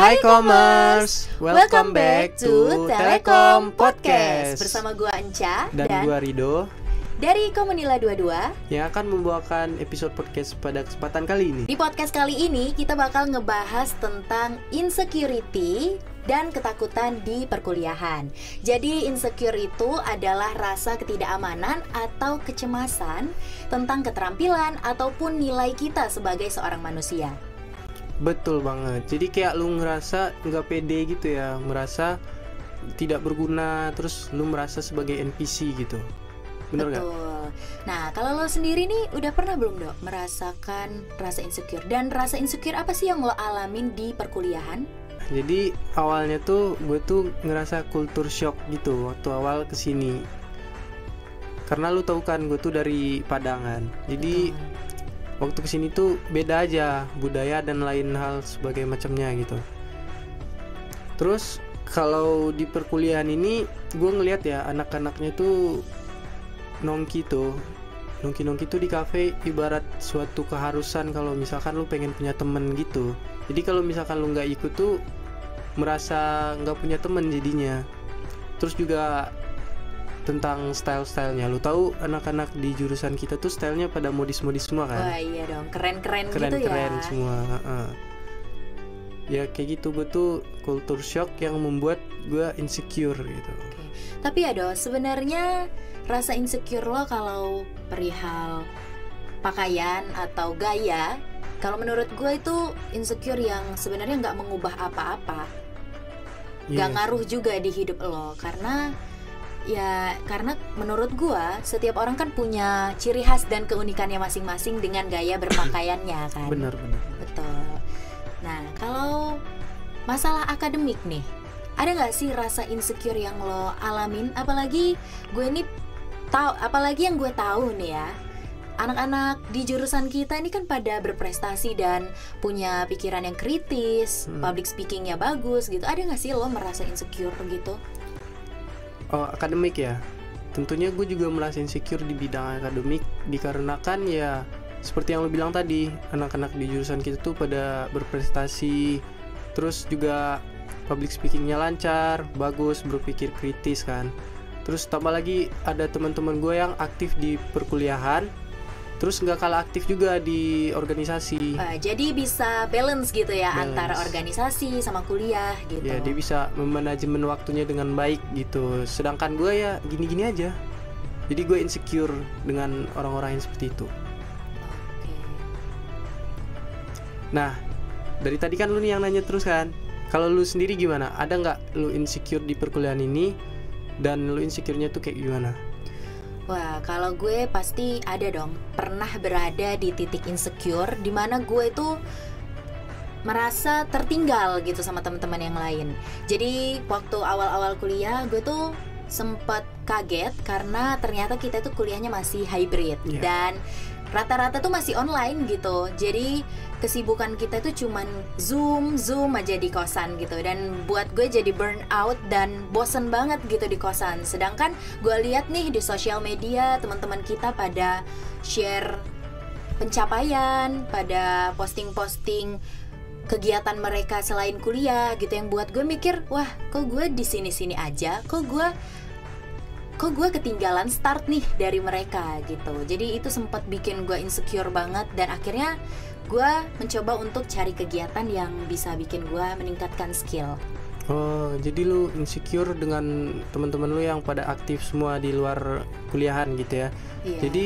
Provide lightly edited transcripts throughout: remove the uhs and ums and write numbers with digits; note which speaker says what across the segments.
Speaker 1: Hai Commerce, welcome back to Telekom Podcast.
Speaker 2: Bersama gua Enca
Speaker 1: dan gua Rido
Speaker 2: dari Komunila 22
Speaker 1: yang akan membawakan episode podcast pada kesempatan kali ini.
Speaker 2: Di podcast kali ini kita bakal ngebahas tentang insecurity dan ketakutan di perkuliahan. Jadi insecure itu adalah rasa ketidakamanan atau kecemasan tentang keterampilan ataupun nilai kita sebagai seorang manusia.
Speaker 1: Betul banget. Jadi kayak lu ngerasa nggak pede gitu ya, merasa tidak berguna, terus lu merasa sebagai NPC gitu. Bener nggak?
Speaker 2: Betul. Nah, kalau lo sendiri nih udah pernah belum Dok merasakan rasa insecure? Dan rasa insecure apa sih yang lo alamin di perkuliahan?
Speaker 1: Jadi awalnya tuh gue tuh ngerasa culture shock gitu waktu awal kesini. Karena lu tahu kan gue tuh dari Padangan. Jadi waktu kesini tuh beda aja budaya dan lain hal sebagai macamnya gitu. Terus kalau di perkuliahan ini gue ngeliat ya anak-anaknya tuh nongki tuh di kafe ibarat suatu keharusan kalau misalkan lu pengen punya temen gitu. Jadi kalau misalkan lu nggak ikut tuh merasa nggak punya temen jadinya. Terus juga tentang style-stylenya, lu tahu anak-anak di jurusan kita tuh stylenya pada modis-modis semua kan?
Speaker 2: Wah iya dong, keren-keren gitu ya.
Speaker 1: Keren-keren semua. Ya kayak gitu, gue tuh culture shock yang membuat gue insecure gitu.
Speaker 2: Oke. Tapi ya dong, sebenarnya rasa insecure lo kalau perihal pakaian atau gaya, kalau menurut gue itu insecure yang sebenarnya nggak mengubah apa-apa, nggak ngaruh juga di hidup lo, karena menurut gua setiap orang kan punya ciri khas dan keunikannya masing-masing dengan gaya berpakaiannya kan.
Speaker 1: Benar.
Speaker 2: Betul. Nah, kalau masalah akademik nih, ada nggak sih rasa insecure yang lo alamin? Apalagi yang gue tahu nih ya, anak-anak di jurusan kita ini kan pada berprestasi dan punya pikiran yang kritis, public speakingnya bagus gitu. Ada nggak sih lo merasa insecure gitu?
Speaker 1: Oh, akademik ya. Tentunya gue juga merasa insecure di bidang akademik dikarenakan ya seperti yang lo bilang tadi, anak-anak di jurusan kita tuh pada berprestasi, terus juga public speakingnya lancar, bagus, berpikir kritis kan. Terus tambah lagi ada teman-teman gue yang aktif di perkuliahan, terus nggak kalah aktif juga di organisasi.
Speaker 2: Jadi bisa balance gitu ya, antara organisasi sama kuliah gitu.
Speaker 1: Ya dia bisa memanajemen waktunya dengan baik gitu. Sedangkan gue ya gini-gini aja. Jadi gue insecure dengan orang-orang yang seperti itu.
Speaker 2: Oke.
Speaker 1: Nah, dari tadi kan lu nih yang nanya terus kan. Kalau lu sendiri gimana? Ada nggak lu insecure di perkuliahan ini? Dan lu insecure-nya tuh kayak gimana?
Speaker 2: Wah, kalau gue pasti ada dong. Pernah berada di titik insecure di mana gue itu merasa tertinggal gitu sama teman-teman yang lain. Jadi waktu awal-awal kuliah gue tuh sempat kaget karena ternyata kita tuh kuliahnya masih hybrid dan rata-rata tuh masih online gitu. Jadi kesibukan kita tuh cuman zoom aja di kosan gitu. Dan buat gue jadi burn out dan bosen banget gitu di kosan. Sedangkan gue lihat nih di sosial media teman-teman kita pada share pencapaian, pada posting-posting kegiatan mereka selain kuliah gitu, yang buat gue mikir, wah kok gue di sini-sini aja, kok gue ketinggalan start nih dari mereka gitu. Jadi itu sempat bikin gue insecure banget dan akhirnya gue mencoba untuk cari kegiatan yang bisa bikin gue meningkatkan skill.
Speaker 1: Oh, jadi lu insecure dengan teman-teman lu yang pada aktif semua di luar kuliahan gitu ya?
Speaker 2: Iya.
Speaker 1: Jadi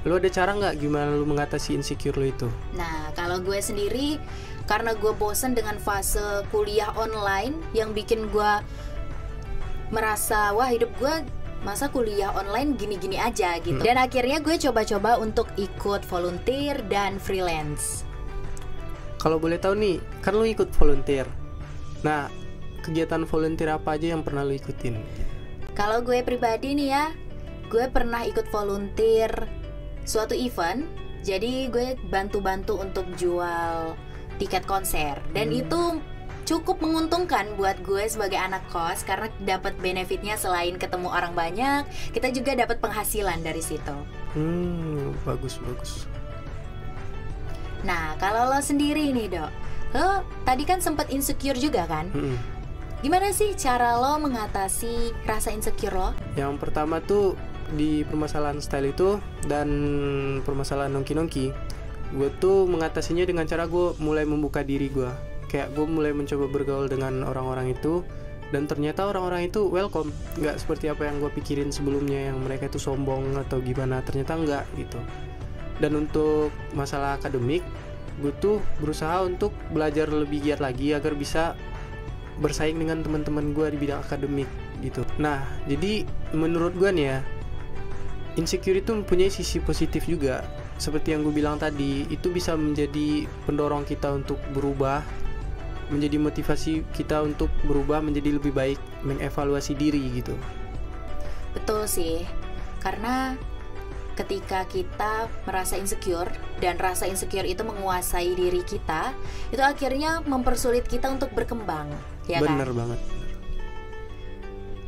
Speaker 1: lu ada cara nggak gimana lu mengatasi insecure lu itu?
Speaker 2: Nah, kalau gue sendiri, karena gue bosen dengan fase kuliah online yang bikin gue merasa, wah hidup gue masa kuliah online gini-gini aja gitu. Dan akhirnya gue coba-coba untuk ikut volunteer dan freelance.
Speaker 1: Kalau boleh tahu nih, kan lu ikut volunteer. Nah, kegiatan volunteer apa aja yang pernah lu ikutin?
Speaker 2: Kalau gue pribadi nih ya, gue pernah ikut volunteer suatu event. Jadi gue bantu-bantu untuk jual tiket konser. Dan itu cukup menguntungkan buat gue sebagai anak kos karena dapat benefitnya selain ketemu orang banyak, kita juga dapat penghasilan dari situ.
Speaker 1: Bagus.
Speaker 2: Nah, kalau lo sendiri nih, Dok, Lo tadi kan sempat insecure juga kan? Gimana sih cara lo mengatasi rasa insecure lo?
Speaker 1: Yang pertama tuh di permasalahan style itu dan permasalahan nongki-nongki, gue tuh mengatasinya dengan cara gue mulai membuka diri gue. Kayak gue mulai mencoba bergaul dengan orang-orang itu, dan ternyata orang-orang itu welcome, nggak seperti apa yang gue pikirin sebelumnya, yang mereka itu sombong atau gimana. Ternyata enggak gitu. Dan untuk masalah akademik, gue tuh berusaha untuk belajar lebih giat lagi agar bisa bersaing dengan teman-teman gue di bidang akademik gitu. Nah, jadi menurut gue nih ya, insecure itu mempunyai sisi positif juga. Seperti yang gue bilang tadi, itu bisa menjadi pendorong kita untuk berubah, menjadi motivasi kita untuk berubah menjadi lebih baik, mengevaluasi diri gitu.
Speaker 2: Betul sih, karena ketika kita merasa insecure dan rasa insecure itu menguasai diri kita, itu akhirnya mempersulit kita untuk berkembang, ya kan?
Speaker 1: Bener banget.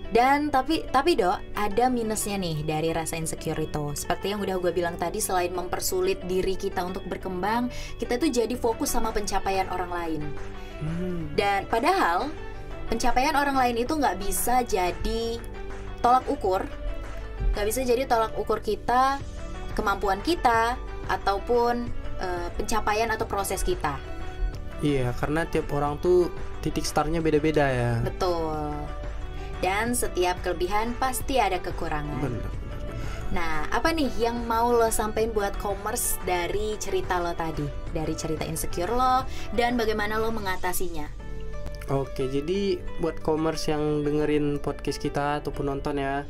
Speaker 2: Dan tapi Dok, ada minusnya nih dari rasa insecure itu. Seperti yang udah gue bilang tadi, selain mempersulit diri kita untuk berkembang, kita tuh jadi fokus sama pencapaian orang lain. Dan padahal pencapaian orang lain itu nggak bisa jadi tolak ukur, nggak bisa jadi tolak ukur kita, kemampuan kita, ataupun pencapaian atau proses kita.
Speaker 1: Iya, karena tiap orang tuh titik startnya beda-beda ya.
Speaker 2: Betul. Dan setiap kelebihan pasti ada kekurangan.
Speaker 1: Bener.
Speaker 2: Nah, apa nih yang mau lo sampein buat commerce dari cerita lo tadi? Dari cerita insecure lo dan bagaimana lo mengatasinya?
Speaker 1: Oke, jadi buat commerce yang dengerin podcast kita ataupun nonton ya,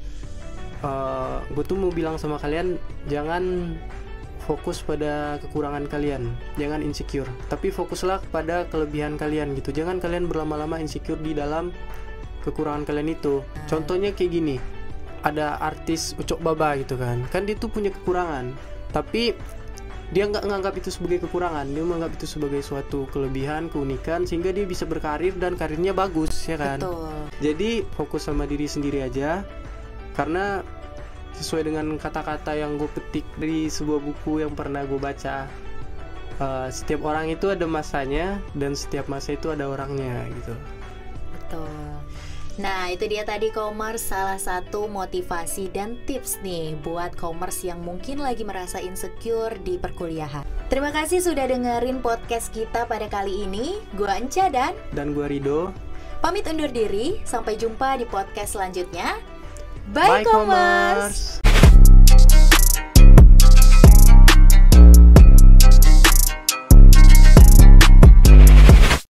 Speaker 1: gue tuh mau bilang sama kalian, jangan fokus pada kekurangan kalian, jangan insecure, tapi fokuslah pada kelebihan kalian gitu. Jangan kalian berlama-lama insecure di dalam kekurangan kalian itu. Contohnya kayak gini, ada artis Ucok Baba gitu kan dia tuh punya kekurangan, tapi dia nggak menganggap itu sebagai kekurangan, dia menganggap itu sebagai suatu kelebihan, keunikan, sehingga dia bisa berkarir dan karirnya bagus, ya kan?
Speaker 2: Betul.
Speaker 1: Jadi fokus sama diri sendiri aja, karena sesuai dengan kata-kata yang gue petik dari sebuah buku yang pernah gue baca, setiap orang itu ada masanya dan setiap masa itu ada orangnya gitu.
Speaker 2: Betul. Nah, itu dia tadi commerce, salah satu motivasi dan tips nih buat commerce yang mungkin lagi merasa insecure di perkuliahan. Terima kasih sudah dengerin podcast kita pada kali ini. Gua Enca
Speaker 1: dan gua Rido.
Speaker 2: Pamit undur diri, sampai jumpa di podcast selanjutnya. Bye commerce.